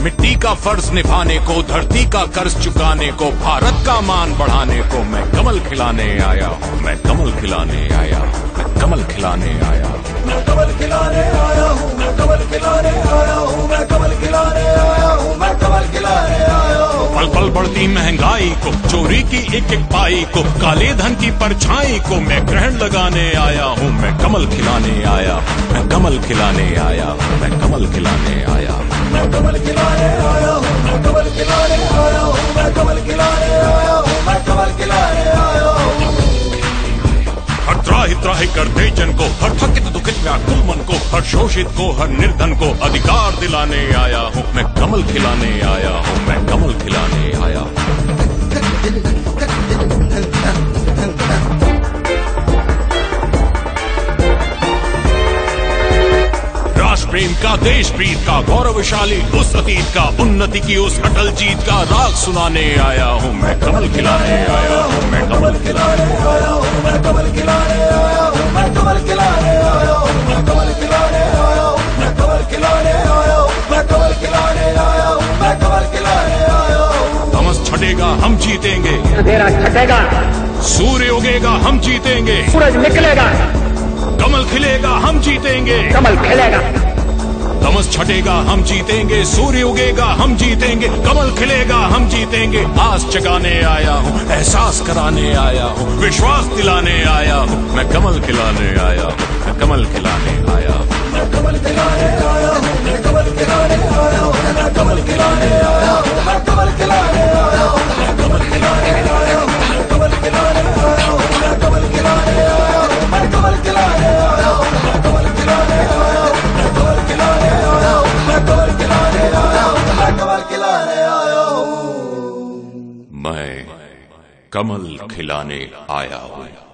मिट्टी का फर्ज निभाने को, धरती का कर्ज चुकाने को, भारत का मान बढ़ाने को मैं कमल खिलाने आया हूँ, मैं कमल खिलाने आया हूँ, मैं कमल खिलाने आया हूँ, मैं कमल खिलाने आया हूँ, मैं कमल खिलाने आया हूँ, मैं कमल खिलाने आया हूँ, मैं कमल खिलाने आया हूँ। पल पल बढ़ती महंगाई को, चोरी की एक एक पाई को, काले धन की परछाई को मैं ग्रहण लगाने आया हूँ, मैं कमल खिलाने आया हूँ, मैं कमल खिलाने आया हूँ, मैं कमल खिलाने आया हूँ, मैं कमल खिलाने आया हूँ, मैं कमल खिलाने आया हूँ, मैं कमल खिलाने आया हूँ, मैं कमल खिलाने आया हूँ। हर त्राहि त्राहि करते जन को, हर थकित दुखित व्याकुल मन को, हर शोषित को, हर निर्धन को अधिकार दिलाने आया हूँ, मैं कमल खिलाने आया हूँ, मैं कमल खिलाने आया हूँ। राष्ट्र प्रेम का, देश प्रीत का, गौरवशाली उस अतीत का, उन्नति की उस अटल जीत का राग सुनाने आया हूँ, मैं कमल खिलाने आया हूँ, मैं कमल खिलाने आया हूँ, मैं कमल खिलाने आया हूँ, मैं कमल खिलाने आया हूँ, मैं कमल खिलाने आया हूँ, मैं कमल खिलाने आया हूँ, मैं कमल खिलाने आया हूँ, मैं कमल खिलाने आया हूँ। तमस छटेगा हम जीतेंगे, अंधेरा छटेगा, सूर्य उगेगा हम जीतेंगे, सूरज निकलेगा, कमल खिलेगा हम जीतेंगे, कमल खिलेगा। तमस छटेगा हम जीतेंगे, सूर्य उगेगा हम जीतेंगे, कमल खिलेगा हम जीतेंगे। आस जगाने आया हूँ, एहसास कराने आया हूँ, विश्वास दिलाने आया हूँ, मैं कमल खिलाने आया हूँ, मैं कमल खिलाने आया हूँ, मैं कमल खिलाने आया हूँ, मैं कमल खिलाने आया हूँ, मैं कमल खिलाने आया हूँ, मैं कमल खिलाने आया हूँ, मैं कमल खिलाने आया हूँ, मैं कमल खिलाने आया हूँ, मैं कमल खिलाने आया हूँ, मैं कमल खिलाने आया हूँ, मैं कमल खिलाने आया हूँ, मैं कमल खिलाने आया हूँ, मैं कमल खिलाने आया हूँ, मैं कमल खिलाने आया हूँ। मैं कमल खिलाने आया हूँ।